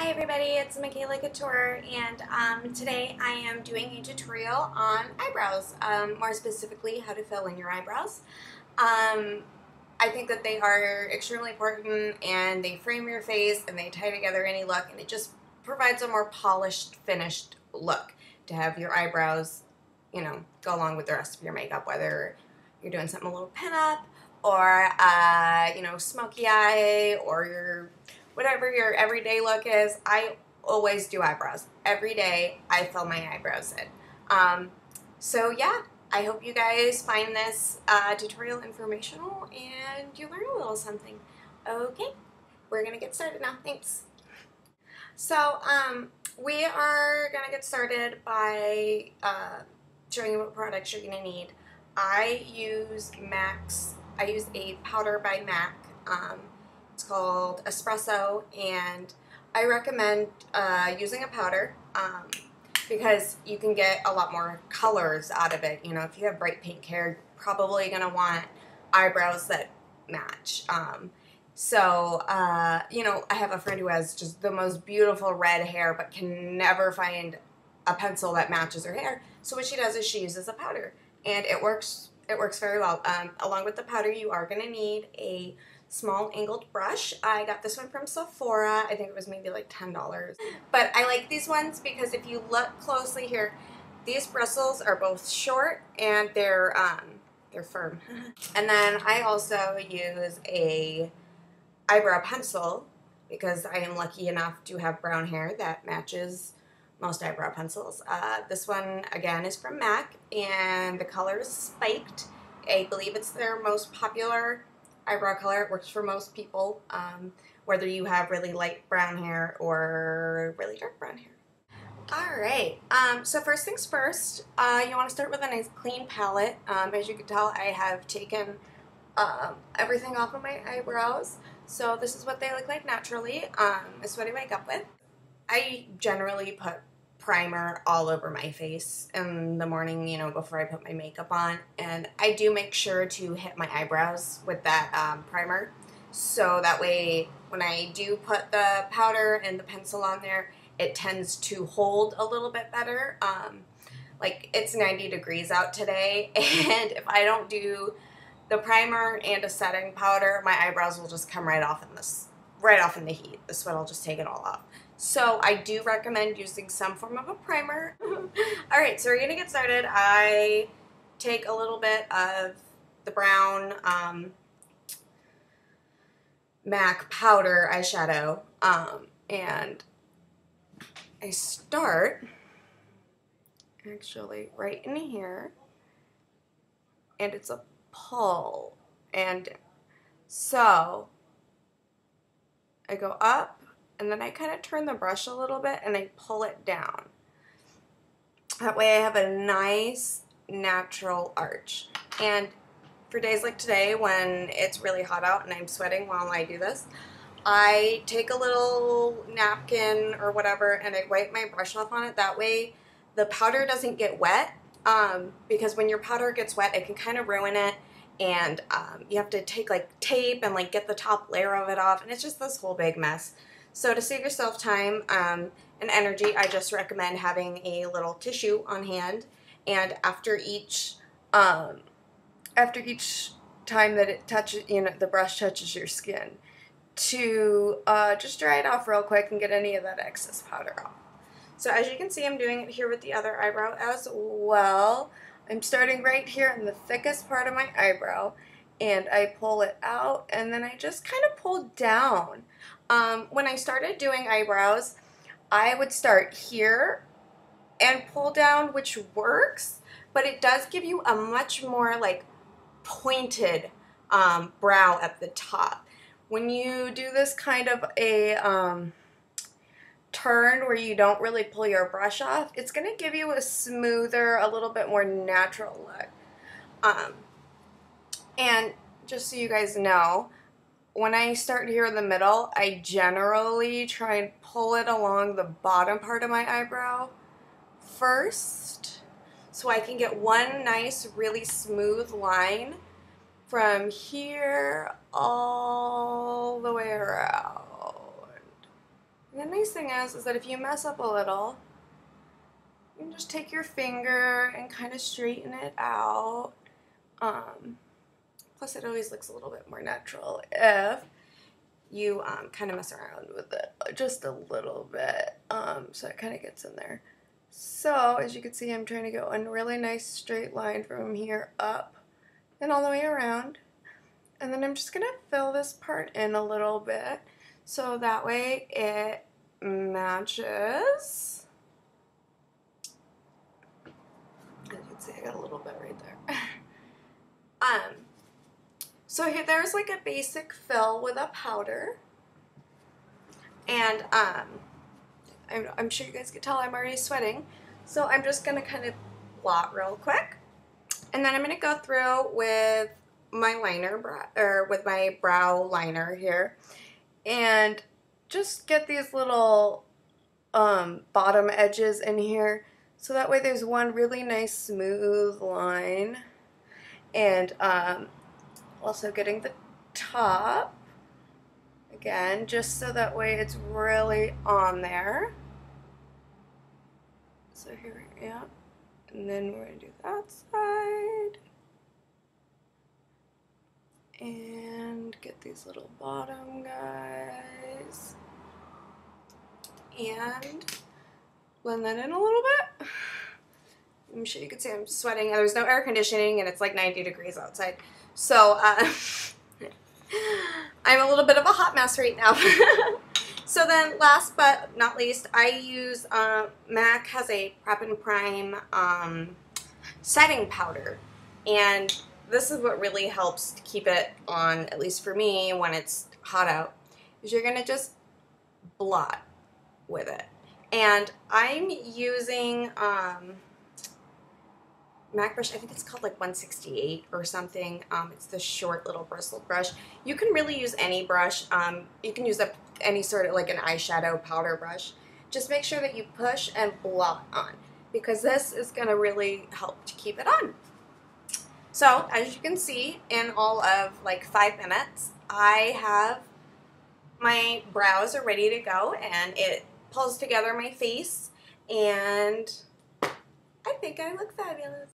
Hi everybody, it's Michaela Couture, and today I am doing a tutorial on eyebrows, more specifically how to fill in your eyebrows. I think that they are extremely important, and they frame your face and they tie together any look, and it just provides a more polished, finished look to have your eyebrows, go along with the rest of your makeup, whether you're doing something a little pin-up or, smoky eye, or whatever your everyday look is. I always do eyebrows. Every day I fill my eyebrows in. So yeah, I hope you guys find this tutorial informational and you learn a little something. Okay, we're gonna get started now. Thanks. So we are gonna get started by showing you what products you're gonna need. I use a powder by MAC. It's called Espresso, and I recommend using a powder because you can get a lot more colors out of it. You know, if you have bright pink hair, you're probably going to want eyebrows that match. I have a friend who has just the most beautiful red hair but can never find a pencil that matches her hair. So what she does is she uses a powder, and it works very well. Along with the powder, you are going to need a small angled brush. I got this one from Sephora. I think it was maybe like $10. But I like these ones because if you look closely here, these bristles are both short and they're firm. And then I also use a eyebrow pencil because I am lucky enough to have brown hair that matches most eyebrow pencils. This one, again, is from MAC, and the color is Spiked. I believe it's their most popular eyebrow color. It works for most people, whether you have really light brown hair or really dark brown hair. Alright, so first things first, you want to start with a nice clean palette. As you can tell, I have taken everything off of my eyebrows, so this is what they look like naturally. It's what I wake up with. I generally put primer all over my face in the morning, before I put my makeup on, and I do make sure to hit my eyebrows with that primer, so that way when I do put the powder and the pencil on there, it tends to hold a little bit better. Like, it's 90 degrees out today, and if I don't do the primer and a setting powder, my eyebrows will just come right off in the heat. The sweat will just take it all off. So I do recommend using some form of a primer. Alright, so we're going to get started. I take a little bit of the brown MAC powder eyeshadow, and I start actually right in here, and it's a pull, and so I go up, and then I kind of turn the brush a little bit and I pull it down. That way I have a nice natural arch. And for days like today when it's really hot out and I'm sweating while I do this, I take a little napkin or whatever and I wipe my brush off on it. That way the powder doesn't get wet, because when your powder gets wet it can kind of ruin it, and you have to take like tape and like get the top layer of it off, and it's just this whole big mess. So to save yourself time and energy, I just recommend having a little tissue on hand, and after each time that it touches, the brush touches your skin, to just dry it off real quick and get any of that excess powder off. So as you can see, I'm doing it here with the other eyebrow as well. I'm starting right here in the thickest part of my eyebrow, and I pull it out, and then I just kind of pull down. When I started doing eyebrows, I would start here and pull down, which works, but it does give you a much more like pointed brow at the top. When you do this kind of a turn where you don't really pull your brush off, it's going to give you a smoother, a little bit more natural look. And just so you guys know, when I start here in the middle, I generally try and pull it along the bottom part of my eyebrow first, so I can get one nice, really smooth line from here all the way around. And the nice thing is that if you mess up a little, you can just take your finger and kind of straighten it out. Plus, it always looks a little bit more natural if you kind of mess around with it just a little bit, so it kind of gets in there. So, as you can see, I'm trying to go a really nice straight line from here up and all the way around. And then I'm just going to fill this part in a little bit so that way it matches. As you can see, I got a little bit right there. So here, there's like a basic fill with a powder. And I'm sure you guys can tell I'm already sweating. So I'm just going to kind of blot real quick. And then I'm going to go through with my liner, or with my brow liner here. And just get these little bottom edges in here. So that way there's one really nice smooth line. And also getting the top, again, just so that way it's really on there. So here, yeah. And then we're going to do that side. And get these little bottom guys. And blend that in a little bit. I'm sure you can see I'm sweating. There's no air conditioning and it's like 90 degrees outside. So I'm a little bit of a hot mess right now. So then last but not least, I use MAC has a Prep and Prime setting powder. And this is what really helps to keep it on, at least for me, when it's hot out, is you're going to just blot with it. And I'm using MAC brush, I think it's called like 168 or something. It's the short little bristled brush. You can really use any brush. You can use any sort of like an eyeshadow powder brush. Just make sure that you push and blot on, because this is going to really help to keep it on. So as you can see, in all of like 5 minutes, I have my brows are ready to go, and it pulls together my face, and I think I look fabulous.